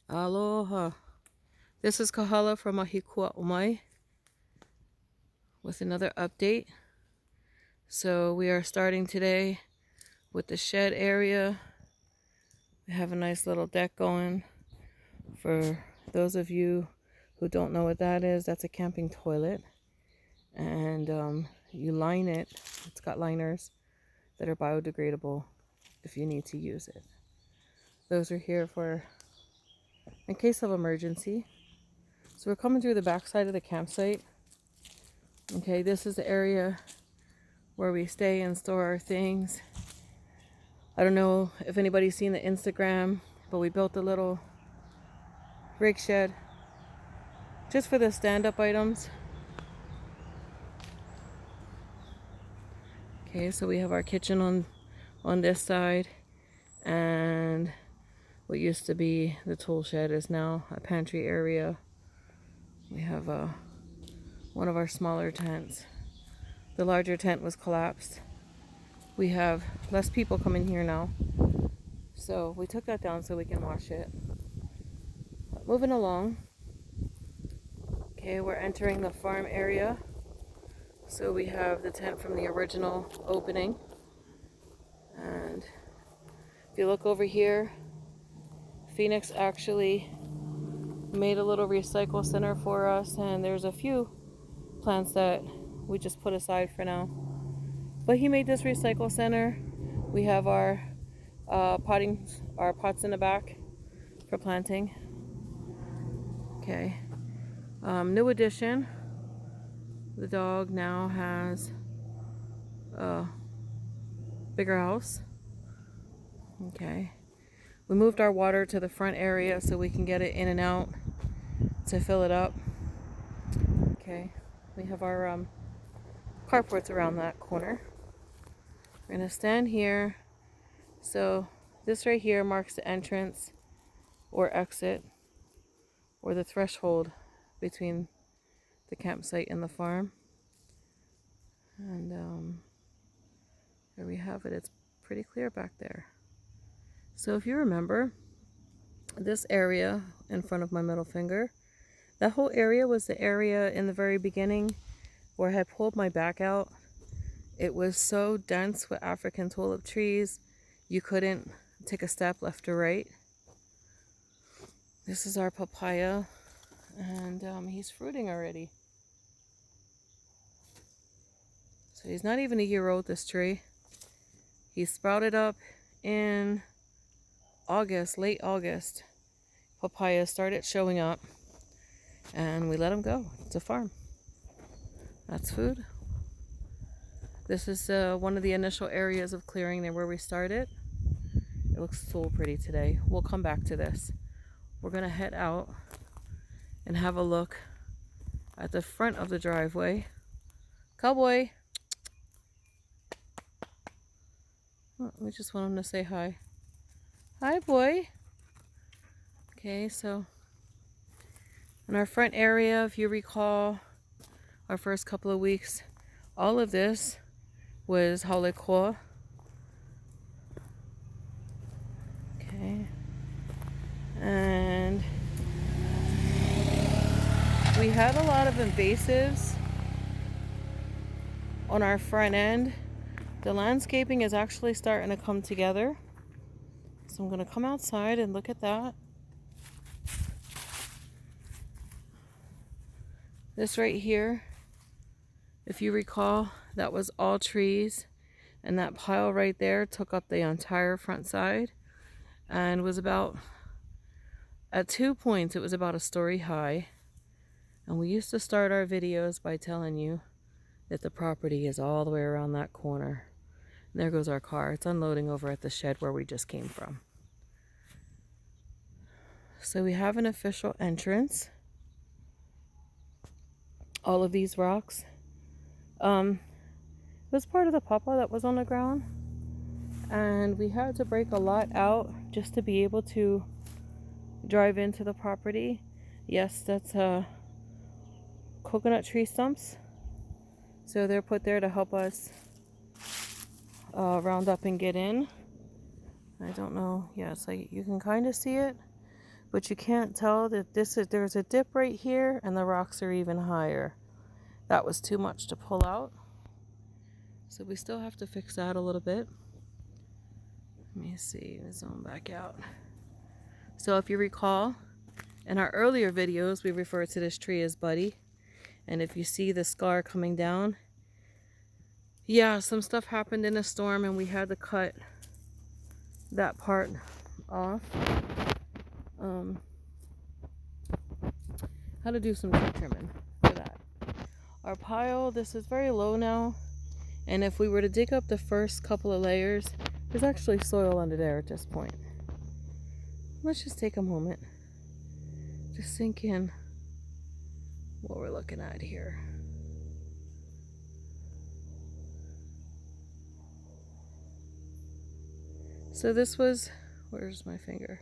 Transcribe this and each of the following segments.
Aloha. This is Kahala from Mahikū A'o Mai with another update. So we are starting today with the shed area. We have a nice little deck going. For those of you who don't know what that is, that's a camping toilet. And you line it. It's got liners that are biodegradable if you need to use it. Those are here for in case of emergency. So we're coming through the back side of the campsite. Okay, this is the area where we stay and store our things. I don't know if anybody's seen the Instagram, but we built a little rig shed just for the stand-up items. Okay, so we have our kitchen on this side, and what used to be the tool shed is now a pantry area. We have one of our smaller tents. The larger tent was collapsed. We have less people coming here now, so we took that down so we can wash it. But moving along. Okay, we're entering the farm area. So we have the tent from the original opening. And if you look over here, Phoenix actually made a little recycle center for us, and there's a few plants that we just put aside for now. But he made this recycle center. We have our pots in the back for planting. Okay. New addition. The dog now has a bigger house. Okay. We moved our water to the front area so we can get it in and out to fill it up. Okay. We have our carports around that corner. We're going to stand here. So this right here marks the entrance or exit or the threshold between the campsite and the farm. And there we have it. It's pretty clear back there. So if you remember, this area in front of my middle finger, that whole area was the area in the very beginning where I had pulled my back out. It was so dense with African tulip trees, you couldn't take a step left or right. This is our papaya, and he's fruiting already. So he's not even a year old, this tree. He sprouted up in August, late August. Papaya started showing up, and we let him go. It's a farm. That's food. This is one of the initial areas of clearing there where we started. It looks so pretty today. We'll come back to this. We're gonna head out and have a look at the front of the driveway. Cowboy! Oh, we just want him to say hi. Hi, boy! Okay, so in our front area, if you recall, our first couple of weeks, all of this was Mahikū. Okay. And we had a lot of invasives on our front end. The landscaping is actually starting to come together. So I'm going to come outside and look at that. This right here, if you recall, that was all trees, and that pile right there took up the entire front side and was about, at 2 points, it was about a story high. And we used to start our videos by telling you that the property is all the way around that corner. And there goes our car. It's unloading over at the shed where we just came from. So we have an official entrance. All of these rocks. It was part of the papa that was on the ground, and we had to break a lot out just to be able to drive into the property. Yes, that's coconut tree stumps, so they're put there to help us round up and get in. I don't know, yes, you can kind of see it, but you can't tell that there's a dip right here and the rocks are even higher. That was too much to pull out. So we still have to fix that a little bit. Let me see, let's zoom back out. So if you recall, in our earlier videos, we referred to this tree as Buddy. And if you see the scar coming down, yeah, some stuff happened in a storm and we had to cut that part off. How to do some tree trimming for that. Our pile, this is very low now. And if we were to dig up the first couple of layers, there's actually soil under there at this point. Let's just take a moment. Just sink in what we're looking at here. So this was, where's my finger?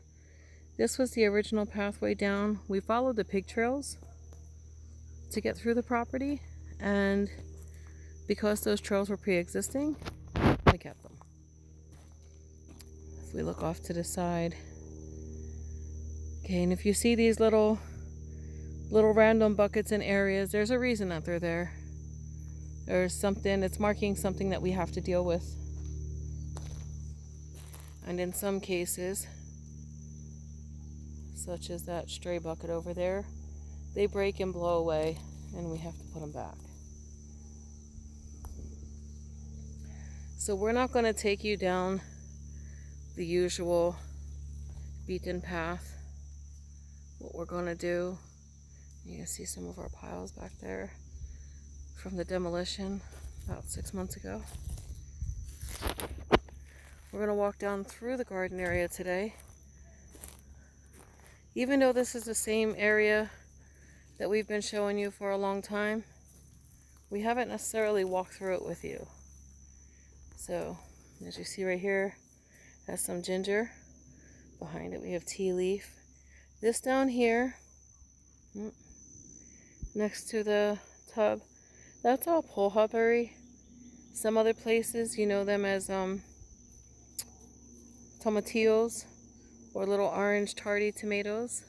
This was the original pathway down. We followed the pig trails to get through the property, and because those trails were pre-existing, we kept them. If we look off to the side, okay, and if you see these little random buckets and areas, there's a reason that they're there. There's something, it's marking something that we have to deal with. And in some cases, such as that stray bucket over there, they break and blow away and we have to put them back. So we're not going to take you down the usual beaten path. What we're going to do, you can see some of our piles back there from the demolition about 6 months ago. We're going to walk down through the garden area today. Even though this is the same area that we've been showing you for a long time, we haven't necessarily walked through it with you. So, as you see right here, has some ginger. Behind it we have tea leaf. This down here, next to the tub, that's all pohaberry. Some other places, you know them as tomatillos, or little orange tardy tomatoes.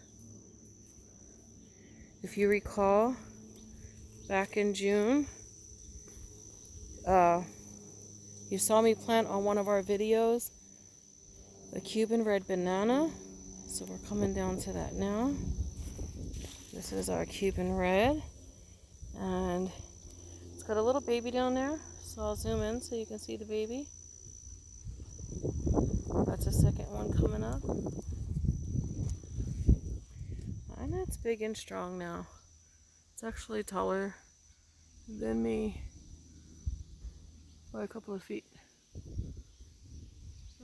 If you recall, back in June, you saw me plant on one of our videos a Cuban red banana. So we're coming down to that now. This is our Cuban red. And it's got a little baby down there. So I'll zoom in so you can see the baby. That's a second one coming up. And that's big and strong now. It's actually taller than me by a couple of feet.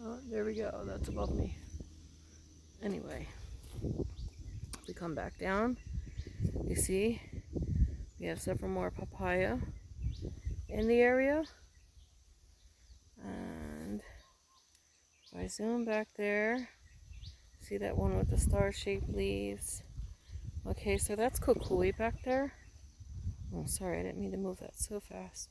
Oh, there we go. That's above me. Anyway, we come back down. You see, we have several more papaya in the area. And if I zoom back there, see that one with the star-shaped leaves? Okay, so that's kukui back there. Oh, sorry, I didn't mean to move that so fast.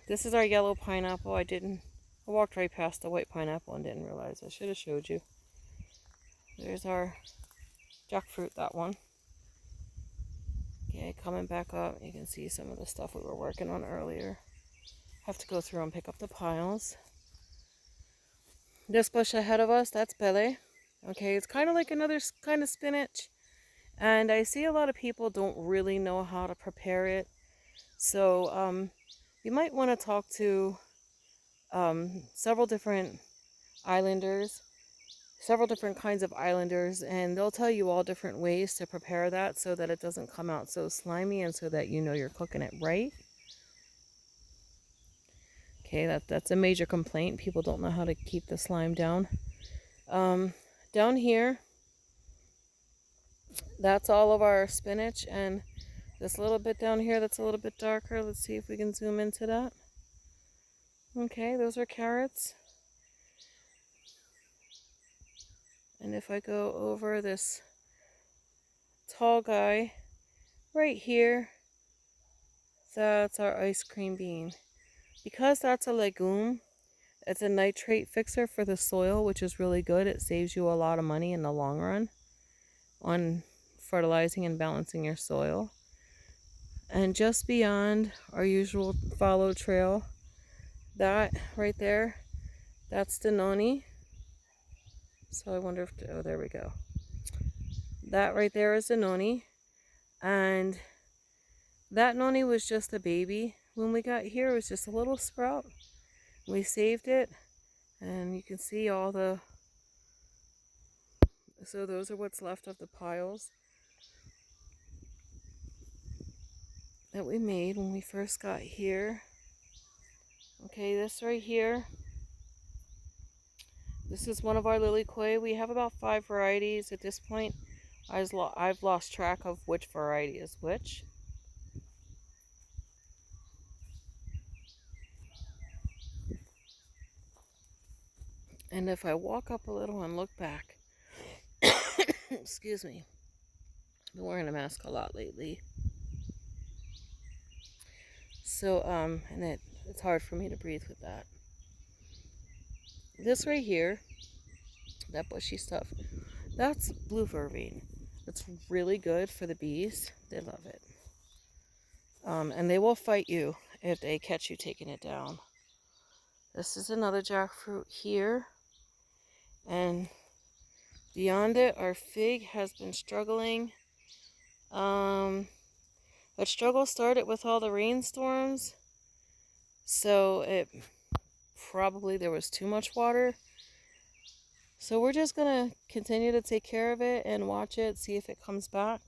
This is our yellow pineapple. I walked right past the white pineapple and didn't realize. I should have showed you. There's our jackfruit, that one. Okay, coming back up, you can see some of the stuff we were working on earlier. Have to go through and pick up the piles. This bush ahead of us, that's pele. Okay, it's kind of like another kind of spinach. And I see a lot of people don't really know how to prepare it. So you might want to talk to several different islanders, several different kinds of islanders, and they'll tell you all different ways to prepare that so that it doesn't come out so slimy and so that you know you're cooking it right. Okay, that's a major complaint. People don't know how to keep the slime down. Down here, that's all of our spinach, and this little bit down here that's a little bit darker, let's see if we can zoom into that. Okay, those are carrots. And if I go over this tall guy right here, that's our ice cream bean. Because that's a legume, It's a nitrate fixer for the soil, which is really good. It saves you a lot of money in the long run on fertilizing and balancing your soil. And just beyond our usual follow trail, that right there, that's the noni. So I wonder if, oh, there we go. That right there is the noni. And that noni was just a baby. When we got here, it was just a little sprout. We saved it, and you can see all the, so those are what's left of the piles that we made when we first got here. Okay, this right here, this is one of our lily koi. We have about 5 varieties at this point. I've lost track of which variety is which. And if I walk up a little and look back, excuse me, I've been wearing a mask a lot lately. So, and it's hard for me to breathe with that. This right here, that bushy stuff, that's blue vervain. It's really good for the bees. They love it. And they will fight you if they catch you taking it down. This is another jackfruit here. And beyond it, our fig has been struggling. That struggle started with all the rainstorms. So there was too much water. So we're just going to continue to take care of it and watch it, see if it comes back.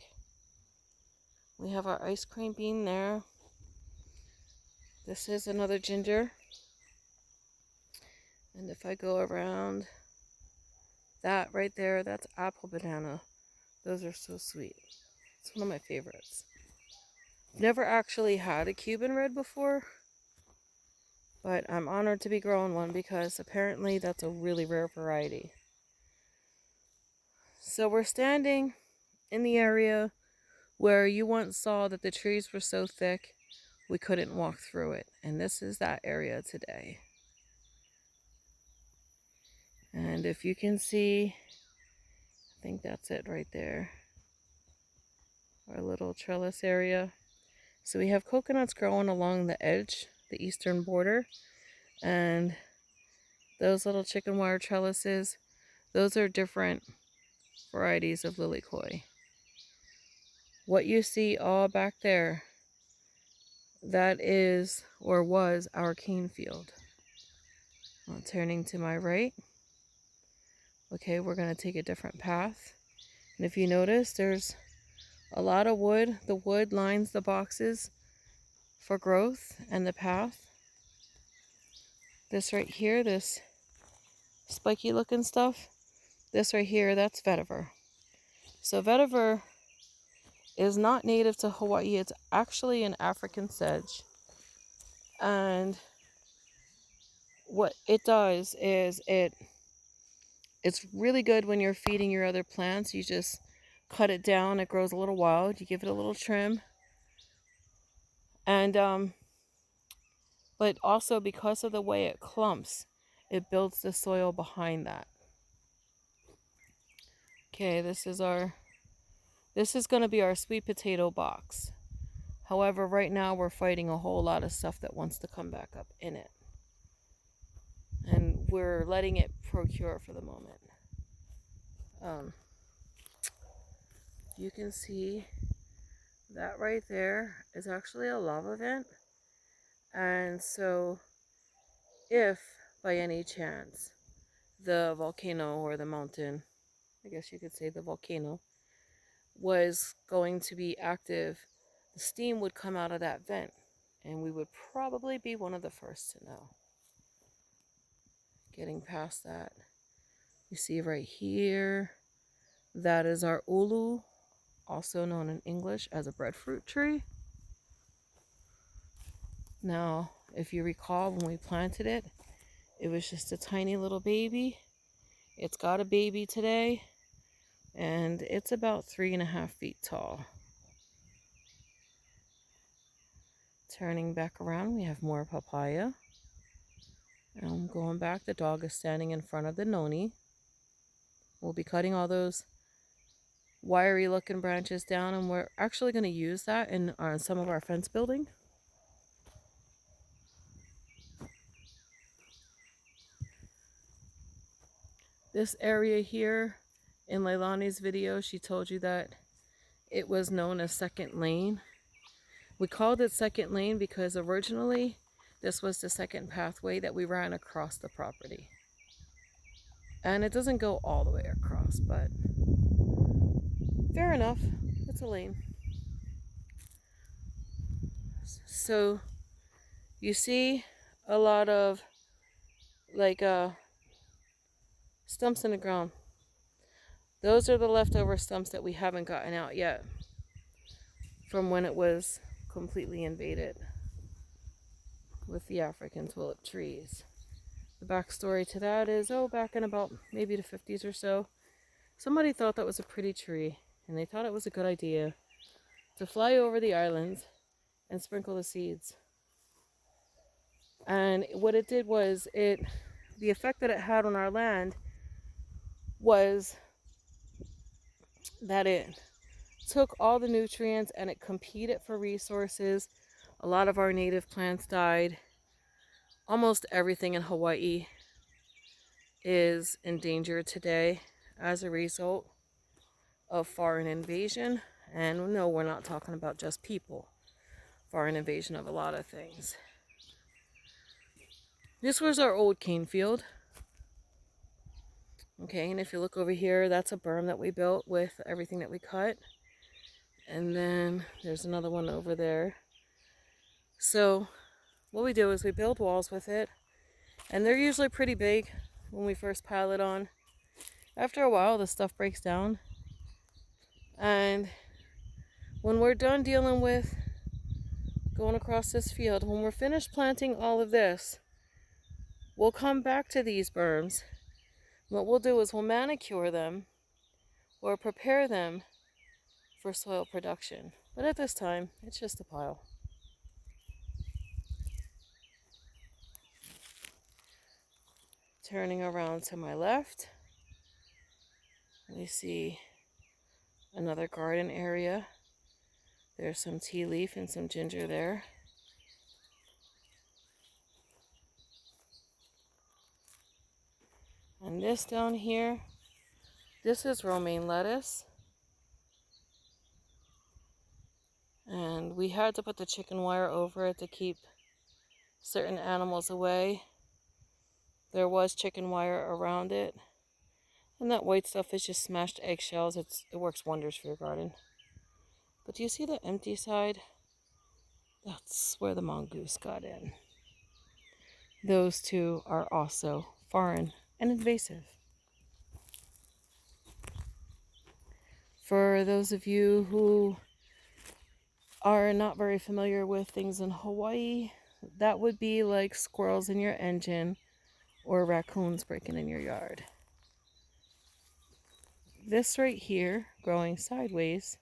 We have our ice cream bean there. This is another ginger. And if I go around, that right there, that's apple banana. Those are so sweet. It's one of my favorites. Never actually had a Cuban red before, but I'm honored to be growing one because apparently that's a really rare variety. So we're standing in the area where you once saw that the trees were so thick we couldn't walk through it. And this is that area today. And if you can see, I think that's it right there. Our little trellis area. So we have coconuts growing along the edge, the eastern border. And those little chicken wire trellises, those are different varieties of lily koi. What you see all back there, that is or was our cane field. Well, turning to my right. Okay, we're going to take a different path. And if you notice, there's a lot of wood. The wood lines the boxes for growth and the path. This right here, this spiky looking stuff, this right here, that's vetiver. So vetiver is not native to Hawaii. It's actually an African sedge. And what it does is it's really good when you're feeding your other plants. You just cut it down. It grows a little wild. You give it a little trim. And but also because of the way it clumps, it builds the soil behind that. Okay, this is going to be our sweet potato box. However, right now we're fighting a whole lot of stuff that wants to come back up in it. And we're letting it procure for the moment. You can see that right there is actually a lava vent. And so if by any chance the volcano or the mountain, I guess you could say the volcano, was going to be active, the steam would come out of that vent and we would probably be one of the first to know. Getting past that, you see right here, that is our ulu, also known in English as a breadfruit tree. Now, if you recall, when we planted it, it was just a tiny little baby. It's got a baby today, and it's about 3.5 feet tall. Turning back around, we have more papaya. Going back, the dog is standing in front of the noni. We'll be cutting all those wiry looking branches down, and we're actually going to use that in some of our fence building. This area here, in Leilani's video, she told you that it was known as second lane. We called it second lane because originally this was the second pathway that we ran across the property. And it doesn't go all the way across, but fair enough, it's a lane. So you see a lot of like stumps in the ground. Those are the leftover stumps that we haven't gotten out yet from when it was completely invaded with the African tulip trees. The backstory to that is, back in about maybe the 50s or so, somebody thought that was a pretty tree, and they thought it was a good idea to fly over the islands and sprinkle the seeds. And what it did was, the effect that it had on our land was that it took all the nutrients and it competed for resources. A lot of our native plants died. Almost everything in Hawaii is endangered today as a result of foreign invasion. And no, we're not talking about just people. Foreign invasion of a lot of things. This was our old cane field. Okay, and if you look over here, that's a berm that we built with everything that we cut. And then there's another one over there. So what we do is we build walls with it, and they're usually pretty big when we first pile it on. After a while, the stuff breaks down, and when we're done dealing with going across this field, when we're finished planting all of this, we'll come back to these berms. What we'll do is we'll manicure them or prepare them for soil production. But at this time, it's just a pile. Turning around to my left, we see another garden area. There's some tea leaf and some ginger there. And this down here, this is romaine lettuce. And we had to put the chicken wire over it to keep certain animals away. There was chicken wire around it. And that white stuff is just smashed eggshells. It works wonders for your garden. But do you see the empty side? That's where the mongoose got in. Those two are also foreign and invasive. For those of you who are not very familiar with things in Hawaii, that would be like squirrels in your engine or raccoons breaking in your yard. This right here, growing sideways,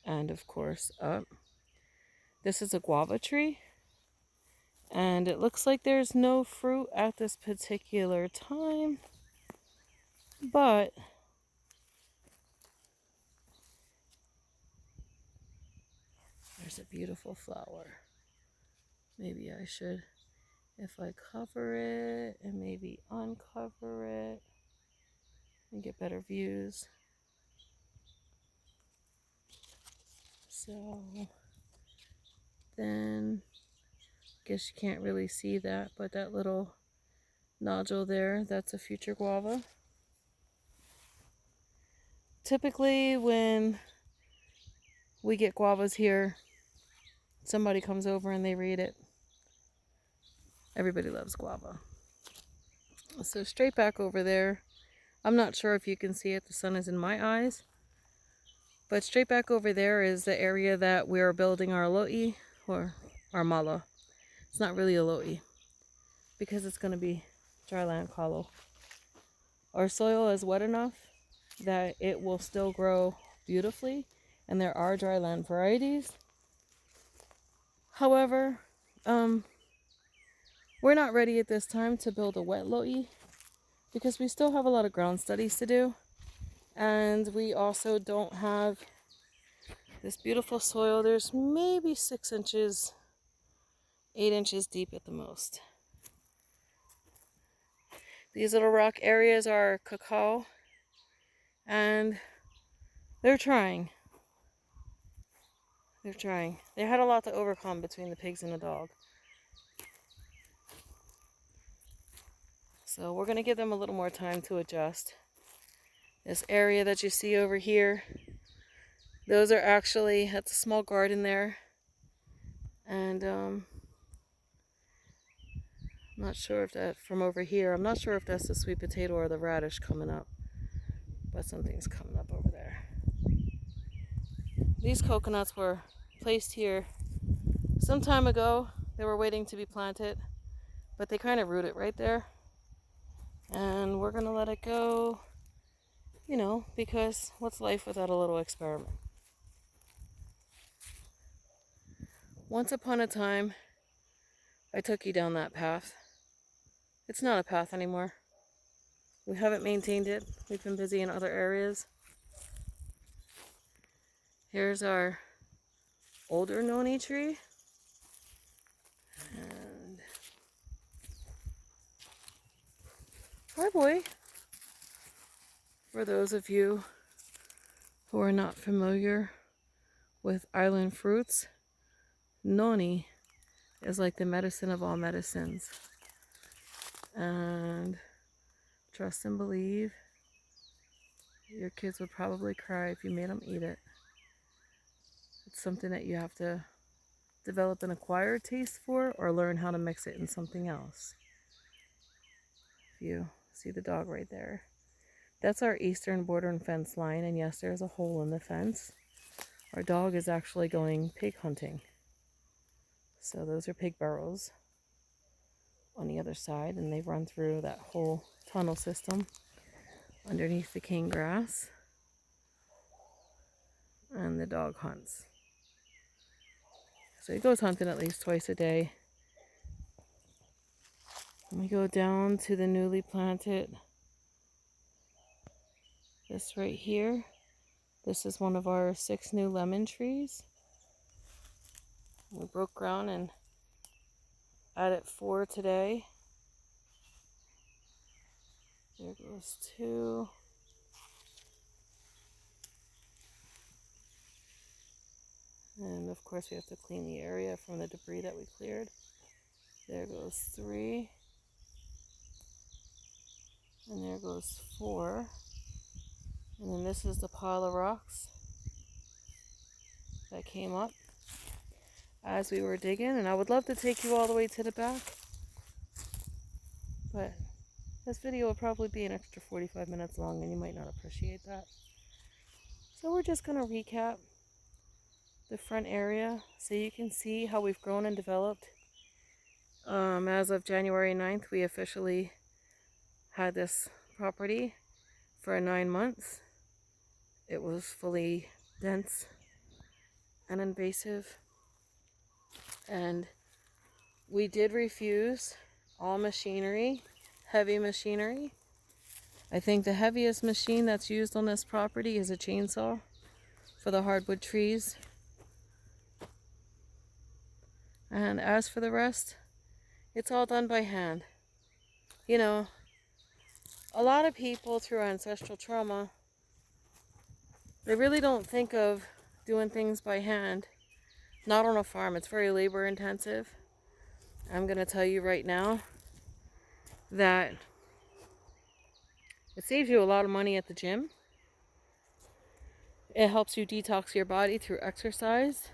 and of course up, this is a guava tree, and it looks like there's no fruit at this particular time, but there's a beautiful flower. Maybe I should, if I cover it and maybe uncover it and get better views. So then, I guess you can't really see that, but that little nodule there, that's a future guava. Typically when we get guavas here, somebody comes over and they read it. Everybody loves guava. So straight back over there, I'm not sure if you can see it, the sun is in my eyes, but straight back over there is the area that we're building our lo'i, or our mala. It's not really a lo'i because it's going to be dryland kalo. Our soil is wet enough that it will still grow beautifully, and there are dryland varieties. However, We're not ready at this time to build a wet lo'i because we still have a lot of ground studies to do. And we also don't have this beautiful soil. There's maybe 6 inches, 8 inches deep at the most. These little rock areas are cacao, and they're trying. They're trying. They had a lot to overcome between the pigs and the dog. So we're going to give them a little more time to adjust. This area that you see over here, those are actually, that's a small garden there. And I'm not sure if that, from over here, I'm not sure if that's the sweet potato or the radish coming up. But something's coming up over there. These coconuts were placed here some time ago. They were waiting to be planted, but they kind of rooted right there. And we're going to let it go, you know, because what's life without a little experiment? Once upon a time, I took you down that path. It's not a path anymore. We haven't maintained it. We've been busy in other areas. Here's our older noni tree. And hi, boy. For those of you who are not familiar with island fruits, noni is like the medicine of all medicines. And trust and believe, your kids would probably cry if you made them eat it. It's something that you have to develop an acquired taste for or learn how to mix it in something else. If you see the dog right there. That's our eastern border fence line, and yes, there's a hole in the fence. Our dog is actually going pig hunting. So those are pig burrows on the other side, and they run through that whole tunnel system underneath the cane grass. And the dog hunts. So he goes hunting at least twice a day. And we go down to the newly planted, this right here. This is one of our 6 new lemon trees. We broke ground and added 4 today. There goes 2. And of course we have to clean the area from the debris that we cleared. There goes 3. And there goes 4. And then this is the pile of rocks that came up as we were digging. And I would love to take you all the way to the back, but this video will probably be an extra 45 minutes long and you might not appreciate that. So we're just going to recap the front area so you can see how we've grown and developed. As of January 9th, we officially had this property for 9 months. It was fully dense and invasive, and we did refuse all machinery, heavy machinery. I think the heaviest machine that's used on this property is a chainsaw for the hardwood trees. And as for the rest, it's all done by hand. You know, a lot of people through ancestral trauma, they really don't think of doing things by hand. Not on a farm. It's very labor intensive. I'm going to tell you right now that it saves you a lot of money at the gym. It helps you detox your body through exercise.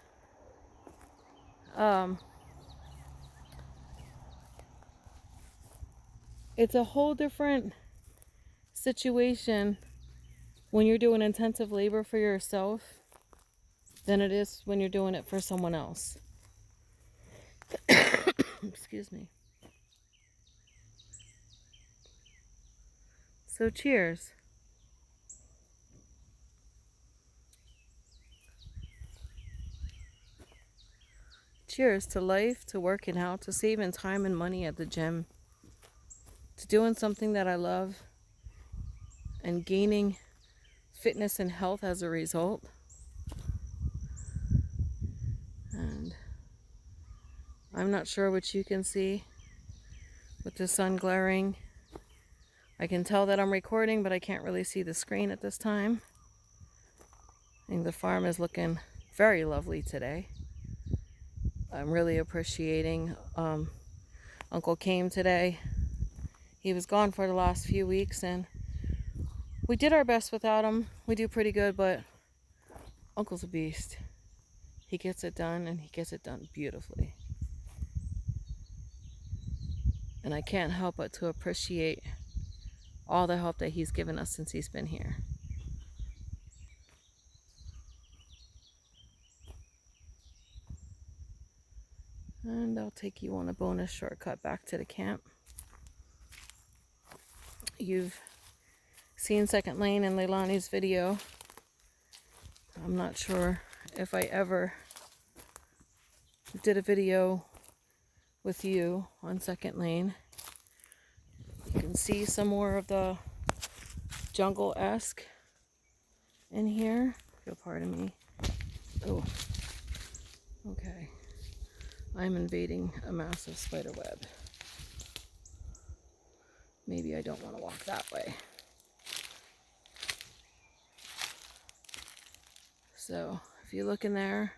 It's a whole different situation when you're doing intensive labor for yourself than it is when you're doing it for someone else. Excuse me. So cheers. Cheers to life, to working out, to saving time and money at the gym, to doing something that I love and gaining fitness and health as a result. And I'm not sure what you can see with the sun glaring. I can tell that I'm recording, but I can't really see the screen at this time. I think the farm is looking very lovely today. I'm really appreciating Uncle came today. He was gone for the last few weeks, and we did our best without him. We do pretty good, but Uncle's a beast. He gets it done, and he gets it done beautifully. And I can't help but to appreciate all the help that he's given us since he's been here. And I'll take you on a bonus shortcut back to the camp. You've seen Second Lane in Leilani's video. I'm not sure if I ever did a video with you on Second Lane. You can see some more of the jungle-esque in here. If you'll pardon me. Oh, okay. I'm invading a massive spider web. Maybe I don't want to walk that way. So if you look in there,